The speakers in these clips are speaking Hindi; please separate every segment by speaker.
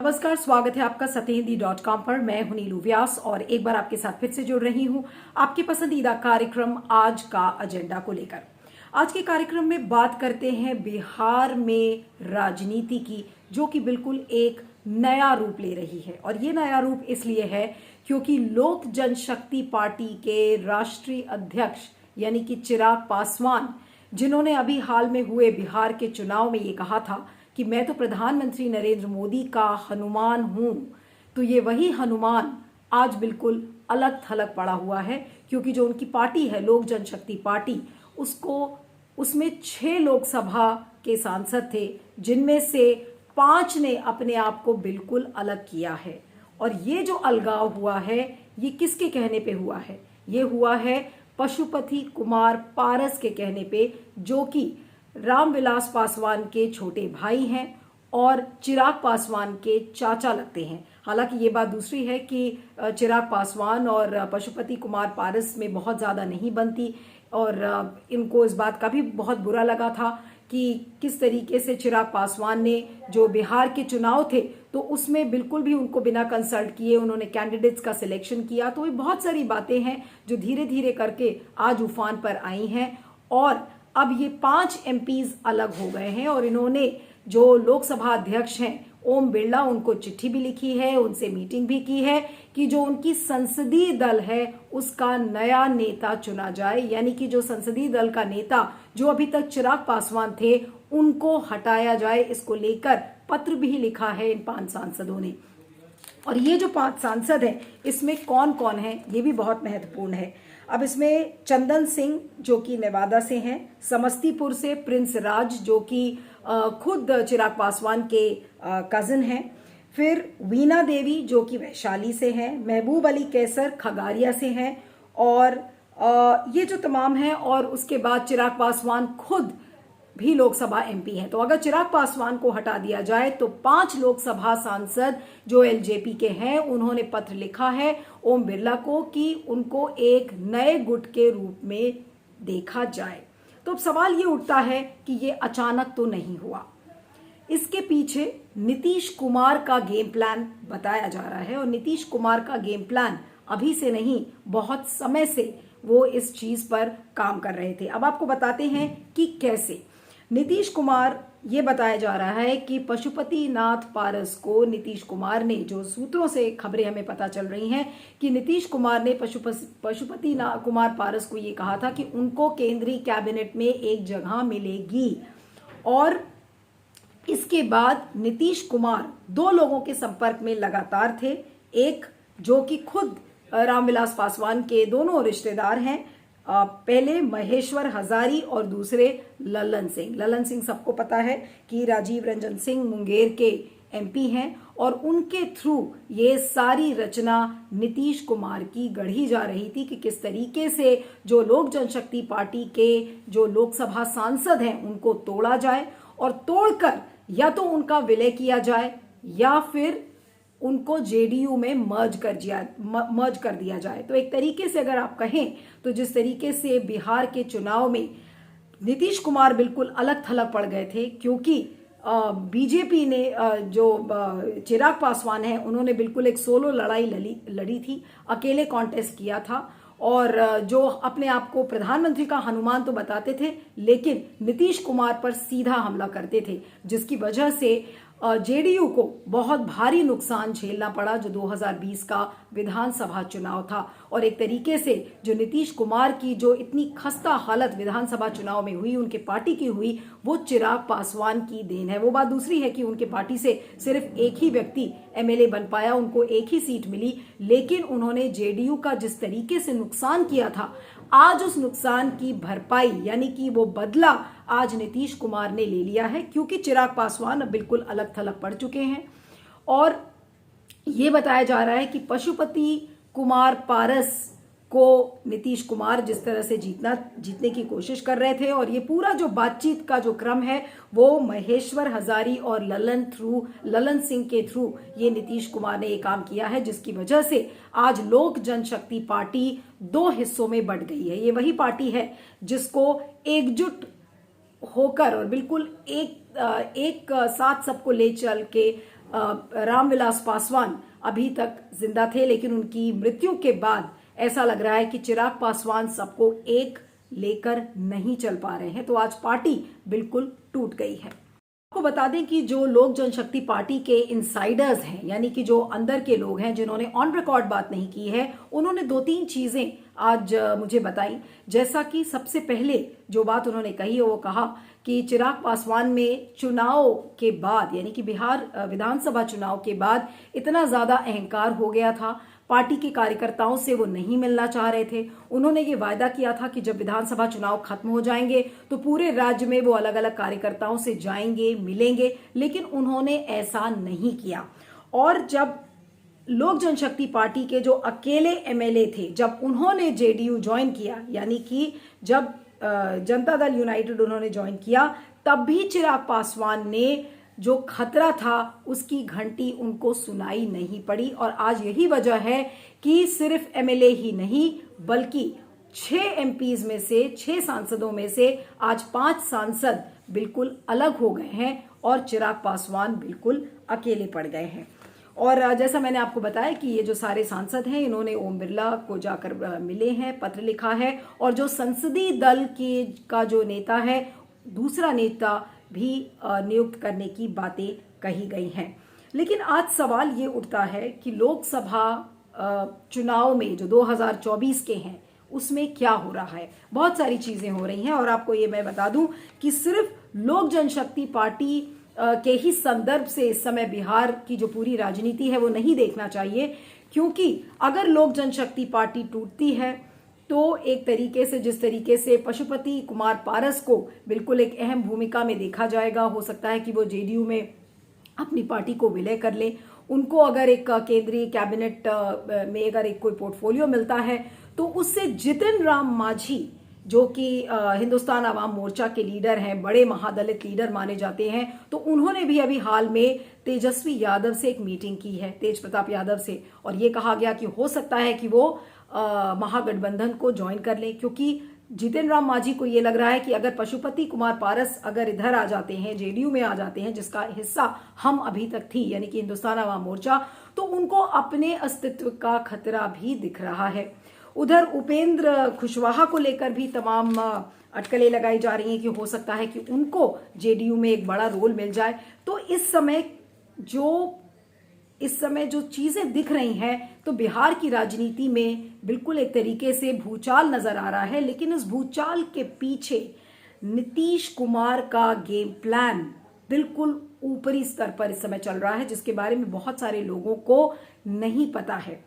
Speaker 1: नमस्कार, स्वागत है आपका सत्यहिंदी.com पर। मैं हूं नीलू व्यास और एक बार आपके साथ फिर से जुड़ रही हूं आपके पसंदीदा कार्यक्रम आज का एजेंडा को लेकर। आज के कार्यक्रम में बात करते हैं बिहार में राजनीति की, जो कि बिल्कुल एक नया रूप ले रही है। और ये नया रूप इसलिए है क्योंकि लोक जनशक्ति पार्टी के राष्ट्रीय अध्यक्ष यानी कि चिराग पासवान, जिन्होंने अभी हाल में हुए बिहार के चुनाव में ये कहा था कि मैं तो प्रधानमंत्री नरेंद्र मोदी का हनुमान हूं, तो ये वही हनुमान आज बिल्कुल अलग थलग पड़ा हुआ है। क्योंकि जो उनकी पार्टी है लोक जनशक्ति पार्टी, उसमें 6 लोकसभा के सांसद थे, जिनमें से 5 ने अपने आप को बिल्कुल अलग किया है। और ये जो अलगाव हुआ है, ये किसके कहने पे हुआ है? ये हुआ है पशुपति कुमार पारस के कहने पे, जो कि रामविलास पासवान के छोटे भाई हैं और चिराग पासवान के चाचा लगते हैं। हालांकि ये बात दूसरी है कि चिराग पासवान और पशुपति कुमार पारस में बहुत ज़्यादा नहीं बनती, और इनको इस बात का भी बहुत बुरा लगा था कि किस तरीके से चिराग पासवान ने जो बिहार के चुनाव थे तो उसमें बिल्कुल भी उनको बिना कंसल्ट किए उन्होंने कैंडिडेट्स का सिलेक्शन किया। तो ये बहुत सारी बातें हैं जो धीरे धीरे करके आज उफान पर आई हैं, और अब ये 5 एमपीज अलग हो गए हैं। और इन्होंने जो लोकसभा अध्यक्ष हैं ओम बिरला, उनको चिट्ठी भी लिखी है, उनसे मीटिंग भी की है कि जो उनकी संसदीय दल है उसका नया नेता चुना जाए। यानी कि जो संसदीय दल का नेता जो अभी तक चिराग पासवान थे उनको हटाया जाए। इसको लेकर पत्र भी लिखा है इन 5 सांसदों ने। और ये जो 5 सांसद हैं इसमें कौन कौन है ये भी बहुत महत्वपूर्ण है। अब इसमें चंदन सिंह जो कि नेवादा से हैं, समस्तीपुर से प्रिंस राज जो कि खुद चिराग पासवान के कजिन हैं, फिर वीणा देवी जो कि वैशाली से हैं, महबूब अली कैसर खगारिया से हैं, और ये जो तमाम हैं। और उसके बाद चिराग पासवान खुद भी लोकसभा एमपी हैं। तो अगर चिराग पासवान को हटा दिया जाए तो 5 लोकसभा सांसद जो एलजेपी के हैं उन्होंने पत्र लिखा है ओम बिरला को कि उनको एक नए गुट के रूप में देखा जाए। तो अब सवाल ये उठता है कि ये अचानक तो नहीं हुआ, इसके पीछे नीतीश कुमार का गेम प्लान बताया जा रहा है। और नीतीश कुमार का गेम प्लान अभी से नहीं, बहुत समय से वो इस चीज पर काम कर रहे थे। अब आपको बताते हैं कि कैसे। नीतीश कुमार, ये बताया जा रहा है कि पशुपति नाथ पारस को नीतीश कुमार ने, जो सूत्रों से खबरें हमें पता चल रही हैं कि नीतीश कुमार ने पशुपति कुमार पारस को ये कहा था कि उनको केंद्रीय कैबिनेट में एक जगह मिलेगी। और इसके बाद नीतीश कुमार 2 लोगों के संपर्क में लगातार थे, एक जो कि खुद रामविलास पासवान के दोनों रिश्तेदार हैं, पहले महेश्वर हजारी और दूसरे ललन सिंह। ललन सिंह सबको पता है कि राजीव रंजन सिंह मुंगेर के एमपी हैं, और उनके थ्रू ये सारी रचना नीतीश कुमार की गढ़ी जा रही थी कि किस तरीके से जो लोक जनशक्ति पार्टी के जो लोकसभा सांसद हैं उनको तोड़ा जाए, और तोड़कर या तो उनका विलय किया जाए या फिर उनको जेडीयू में मर्ज कर दिया जाए। तो एक तरीके से अगर आप कहें तो जिस तरीके से बिहार के चुनाव में नीतीश कुमार बिल्कुल अलग थलग पड़ गए थे, क्योंकि बीजेपी ने जो चिराग पासवान है उन्होंने बिल्कुल एक सोलो लड़ाई लड़ी थी, अकेले कॉन्टेस्ट किया था, और जो अपने आप को प्रधानमंत्री का हनुमान तो बताते थे लेकिन नीतीश कुमार पर सीधा हमला करते थे, जिसकी वजह से जेडीयू को बहुत भारी नुकसान झेलना पड़ा जो 2020 का विधानसभा चुनाव था। और एक तरीके से जो नीतीश कुमार की जो इतनी खस्ता हालत विधानसभा चुनाव में हुई, उनके पार्टी की हुई, वो चिराग पासवान की देन है। वो बात दूसरी है कि उनके पार्टी से सिर्फ एक ही व्यक्ति एमएलए बन पाया, उनको एक ही सीट मिली, लेकिन उन्होंने जेडीयू का जिस तरीके से नुकसान किया था, आज उस नुकसान की भरपाई यानी कि वो बदला आज नीतीश कुमार ने ले लिया है, क्योंकि चिराग पासवान अब बिल्कुल अलग थलग पड़ चुके हैं। और ये बताया जा रहा है कि पशुपति कुमार पारस को नीतीश कुमार जिस तरह से जीतने की कोशिश कर रहे थे, और ये पूरा जो बातचीत का जो क्रम है वो महेश्वर हजारी और ललन सिंह के थ्रू ये नीतीश कुमार ने ये काम किया है, जिसकी वजह से आज लोक जनशक्ति पार्टी 2 हिस्सों में बंट गई है। ये वही पार्टी है जिसको एकजुट होकर और बिल्कुल एक साथ सबको ले चल के रामविलास पासवान अभी तक जिंदा थे, लेकिन उनकी मृत्यु के बाद ऐसा लग रहा है कि चिराग पासवान सबको एक लेकर नहीं चल पा रहे हैं। तो आज पार्टी बिल्कुल टूट गई है। आपको बता दें कि जो लोक जनशक्ति पार्टी के इनसाइडर्स हैं, यानी कि जो अंदर के लोग हैं जिन्होंने ऑन रिकॉर्ड बात नहीं की है, उन्होंने 2-3 चीजें आज मुझे बताई। जैसा कि सबसे पहले जो बात उन्होंने कही है वो कहा कि चिराग पासवान में चुनाव के बाद, यानी कि बिहार विधानसभा चुनाव के बाद इतना ज्यादा अहंकार हो गया था, पार्टी के कार्यकर्ताओं से वो नहीं मिलना चाह रहे थे। उन्होंने ये वायदा किया था कि जब विधानसभा चुनाव खत्म हो जाएंगे तो पूरे राज्य में वो अलग अलग कार्यकर्ताओं से जाएंगे, मिलेंगे, लेकिन उन्होंने ऐसा नहीं किया। और जब लोक जनशक्ति पार्टी के जो अकेले एमएलए थे, जब उन्होंने जेडीयू ज्वाइन किया, यानी कि जब जनता दल यूनाइटेड उन्होंने ज्वाइन किया, तब भी चिराग पासवान ने जो खतरा था उसकी घंटी उनको सुनाई नहीं पड़ी। और आज यही वजह है कि सिर्फ एमएलए ही नहीं बल्कि 6 एमपीज में से, 6 सांसदों में से आज 5 सांसद बिल्कुल अलग हो गए हैं और चिराग पासवान बिल्कुल अकेले पड़ गए हैं। और जैसा मैंने आपको बताया कि ये जो सारे सांसद हैं, इन्होंने ओम बिरला को जाकर मिले हैं, पत्र लिखा है, और जो संसदीय दल का जो नेता है, दूसरा नेता भी नियुक्त करने की बातें कही गई हैं। लेकिन आज सवाल ये उठता है कि लोकसभा चुनाव में जो 2024 के हैं उसमें क्या हो रहा है। बहुत सारी चीजें हो रही हैं और आपको ये मैं बता दूं कि सिर्फ लोक जनशक्ति पार्टी के ही संदर्भ से इस समय बिहार की जो पूरी राजनीति है वो नहीं देखना चाहिए, क्योंकि अगर लोक जनशक्ति पार्टी टूटती है तो एक तरीके से, जिस तरीके से पशुपति कुमार पारस को बिल्कुल एक अहम भूमिका में देखा जाएगा, हो सकता है कि वो जेडीयू में अपनी पार्टी को विलय कर ले। उनको अगर एक केंद्रीय कैबिनेट में अगर एक कोई पोर्टफोलियो मिलता है तो उससे जितिन राम मांझी, जो कि हिंदुस्तान आवाम मोर्चा के लीडर हैं, बड़े महादलित लीडर माने जाते हैं, तो उन्होंने भी अभी हाल में तेजस्वी यादव से एक मीटिंग की है, तेज प्रताप यादव से, और ये कहा गया कि हो सकता है कि वो महागठबंधन को ज्वाइन कर ले, क्योंकि जितिन राम मांझी को ये लग रहा है कि अगर पशुपति कुमार पारस अगर इधर आ जाते हैं, जेडीयू में आ जाते हैं, जिसका हिस्सा हम अभी तक थी, यानी कि हिंदुस्तान आवाम मोर्चा, तो उनको अपने अस्तित्व का खतरा भी दिख रहा है। उधर उपेंद्र कुशवाहा को लेकर भी तमाम अटकलें लगाई जा रही हैं कि हो सकता है कि उनको जेडीयू में एक बड़ा रोल मिल जाए। तो इस समय जो चीजें दिख रही हैं, तो बिहार की राजनीति में बिल्कुल एक तरीके से भूचाल नजर आ रहा है। लेकिन इस भूचाल के पीछे नीतीश कुमार का गेम प्लान बिल्कुल ऊपरी स्तर पर इस समय चल रहा है, जिसके बारे में बहुत सारे लोगों को नहीं पता है।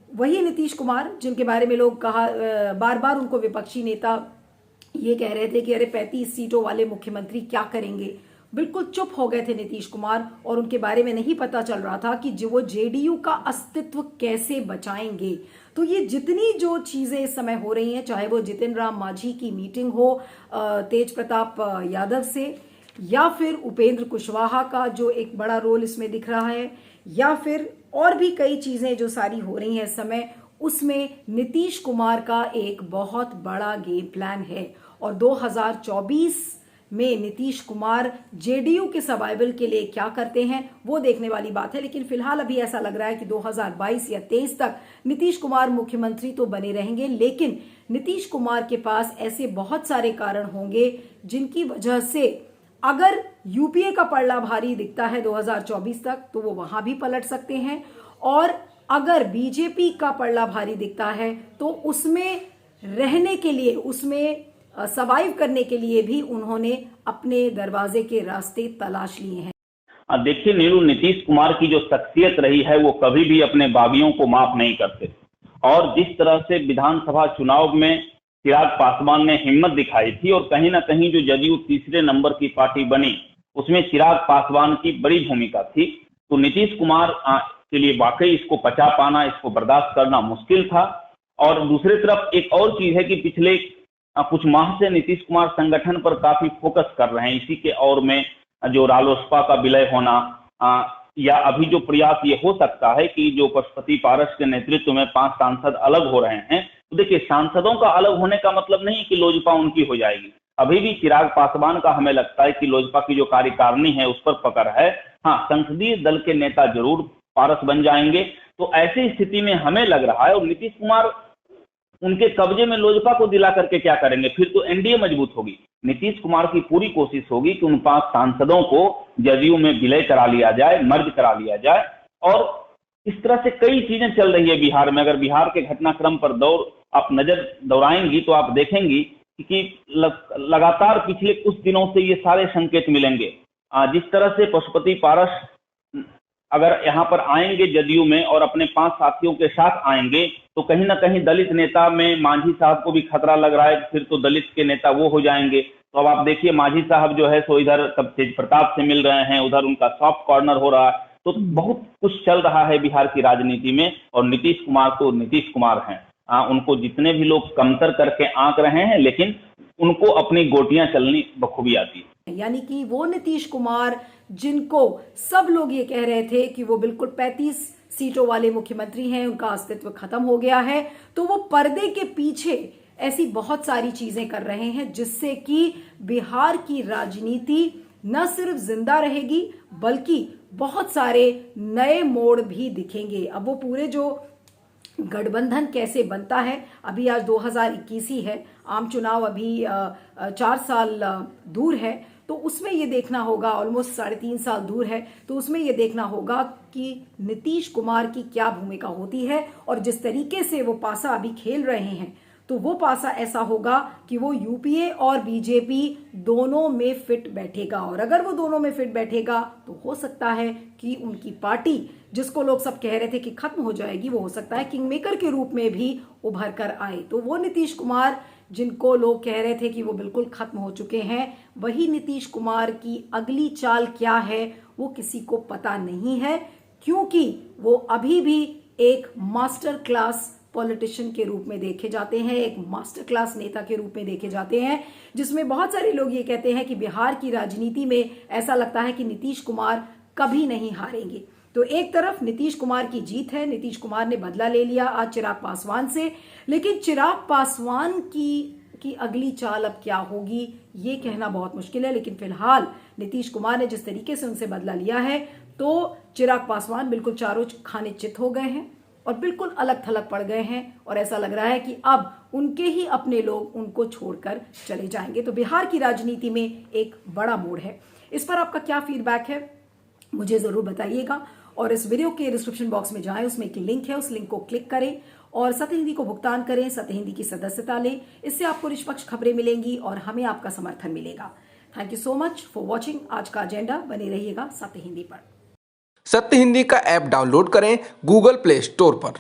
Speaker 1: वही नीतीश कुमार जिनके बारे में लोग बार बार उनको विपक्षी नेता ये कह रहे थे कि अरे 35 सीटों वाले मुख्यमंत्री क्या करेंगे, बिल्कुल चुप हो गए थे नीतीश कुमार, और उनके बारे में नहीं पता चल रहा था कि वो जेडीयू का अस्तित्व कैसे बचाएंगे। तो ये जितनी जो चीजें इस समय हो रही हैं, चाहे वो जितिन राम मांझी की मीटिंग हो तेज प्रताप यादव से, या फिर उपेंद्र कुशवाहा का जो एक बड़ा रोल इसमें दिख रहा है, या फिर और भी कई चीजें जो सारी हो रही हैं इस समय, उसमें नीतीश कुमार का एक बहुत बड़ा गेम प्लान है। और 2024 में नीतीश कुमार जेडीयू के सर्वाइवल के लिए क्या करते हैं वो देखने वाली बात है। लेकिन फिलहाल अभी ऐसा लग रहा है कि 2022 या 23 तक नीतीश कुमार मुख्यमंत्री तो बने रहेंगे, लेकिन नीतीश कुमार के पास ऐसे बहुत सारे कारण होंगे जिनकी वजह से अगर यूपीए का पलड़ा भारी दिखता है 2024 तक तो वो वहां भी पलट सकते हैं, और अगर बीजेपी का पलड़ा भारी दिखता है तो उसमें रहने के लिए, उसमें सर्वाइव करने के लिए भी उन्होंने अपने दरवाजे के रास्ते तलाश लिए हैं।
Speaker 2: देखिए नीलू, नीतीश कुमार की जो शख्सियत रही है वो कभी भी अपने बागियों को माफ नहीं करते, और जिस तरह से विधानसभा चुनाव में चिराग पासवान ने हिम्मत दिखाई थी और कहीं ना कहीं जो जदयू तीसरे नंबर की पार्टी बनी उसमें चिराग पासवान की बड़ी भूमिका थी, तो नीतीश कुमार के लिए वाकई इसको पचा पाना, इसको बर्दाश्त करना मुश्किल था। और दूसरी तरफ एक और चीज है कि पिछले कुछ माह से नीतीश कुमार संगठन पर काफी फोकस कर रहे हैं। इसी के और में जो रालोसपा का विलय होना, या अभी जो प्रयास ये हो सकता है कि जो पशुपति पारस के नेतृत्व में 5 सांसद अलग हो रहे हैं, तो देखिए सांसदों का अलग होने का मतलब नहीं कि लोजपा उनकी हो जाएगी। अभी भी चिराग पासवान का हमें लगता है कि लोजपा की जो कार्यकारिणी है उस पर पकड़ है, हाँ, संसदीय दल के नेता जरूर पारस बन जाएंगे। तो ऐसी स्थिति में हमें लग रहा है, और नीतीश कुमार उनके कब्जे में लोजपा को दिला करके क्या करेंगे, फिर तो एनडीए मजबूत होगी। नीतीश कुमार की पूरी कोशिश होगी कि उन 5 सांसदों को जदयू में विलय करा लिया जाए, मर्ज करा लिया जाए। और इस तरह से कई चीजें चल रही है बिहार में। अगर बिहार के घटनाक्रम पर आप नजर दौड़ाएंगी तो आप देखेंगी कि लगातार पिछले कुछ दिनों से ये सारे संकेत मिलेंगे। जिस तरह से पशुपति पारस अगर यहाँ पर आएंगे जदयू में और अपने 5 साथियों के साथ आएंगे, तो कहीं ना कहीं दलित नेता में मांझी साहब को भी खतरा लग रहा है, फिर तो दलित के नेता वो हो जाएंगे। तो अब आप देखिए, मांझी साहब जो है सो इधर तब तेज प्रताप से मिल रहे हैं, उधर उनका सॉफ्ट कॉर्नर हो रहा है। तो बहुत कुछ चल रहा है बिहार की राजनीति में। और नीतीश कुमार तो नीतीश कुमार हैं, उनको जितने भी लोग कमतर करके आंक रहे हैं, लेकिन उनको अपनी गोटियां चलनी बखूबी आती है।
Speaker 1: यानी कि वो नीतीश कुमार जिनको सब लोग ये कह रहे थे कि वो बिल्कुल 35 सीटों वाले मुख्यमंत्री हैं, उनका अस्तित्व खत्म हो गया है, तो वो पर्दे के पीछे ऐसी बहुत सारी चीजें कर रहे हैं जिससे कि बिहार की राजनीति न सिर्फ जिंदा रहेगी बल्कि बहुत सारे नए मोड़ भी दिखेंगे। अब वो पूरे जो गठबंधन कैसे बनता है, अभी आज 2021 ही है, आम चुनाव अभी 4 साल दूर है, तो उसमें ये देखना होगा, ऑलमोस्ट 3.5 साल दूर है, तो उसमें ये देखना होगा कि नीतीश कुमार की क्या भूमिका होती है। और जिस तरीके से वो पासा अभी खेल रहे हैं, तो वो पासा ऐसा होगा कि वो यूपीए और बीजेपी दोनों में फिट बैठेगा। और अगर वो दोनों में फिट बैठेगा तो हो सकता है कि उनकी पार्टी, जिसको लोग सब कह रहे थे कि खत्म हो जाएगी, वो हो सकता है किंग मेकर के रूप में भी उभर कर आए। तो वो नीतीश कुमार जिनको लोग कह रहे थे कि वो बिल्कुल खत्म हो चुके हैं, वही नीतीश कुमार की अगली चाल क्या है वो किसी को पता नहीं है, क्योंकि वो अभी भी एक मास्टर क्लास पॉलिटिशियन के रूप में देखे जाते हैं, एक मास्टर क्लास नेता के रूप में देखे जाते हैं, जिसमें बहुत सारे लोग ये कहते हैं कि बिहार की राजनीति में ऐसा लगता है कि नीतीश कुमार कभी नहीं हारेंगे। तो एक तरफ नीतीश कुमार की जीत है, नीतीश कुमार ने बदला ले लिया आज चिराग पासवान से, लेकिन चिराग पासवान की अगली चाल अब क्या होगी ये कहना बहुत मुश्किल है। लेकिन फिलहाल नीतीश कुमार ने जिस तरीके से उनसे बदला लिया है, तो चिराग पासवान बिल्कुल चारों खाने चित हो गए हैं और बिल्कुल अलग थलग पड़ गए हैं। और ऐसा लग रहा है कि अब उनके ही अपने लोग उनको छोड़कर चले जाएंगे। तो बिहार की राजनीति में एक बड़ा मोड़ है। इस पर आपका क्या फीडबैक है मुझे जरूर बताइएगा। और इस वीडियो के डिस्क्रिप्शन बॉक्स में जाएं, उसमें एक लिंक है, उस लिंक को क्लिक करें और सत्य हिंदी को भुगतान करें, सत्य हिंदी की सदस्यता लें। इससे आपको निष्पक्ष खबरें मिलेंगी और हमें आपका समर्थन मिलेगा। Thank you so much for watching आज का एजेंडा। बने रहिएगा सत्य हिंदी पर।
Speaker 3: सत्य हिंदी का ऐप डाउनलोड करें गूगल प्ले स्टोर पर।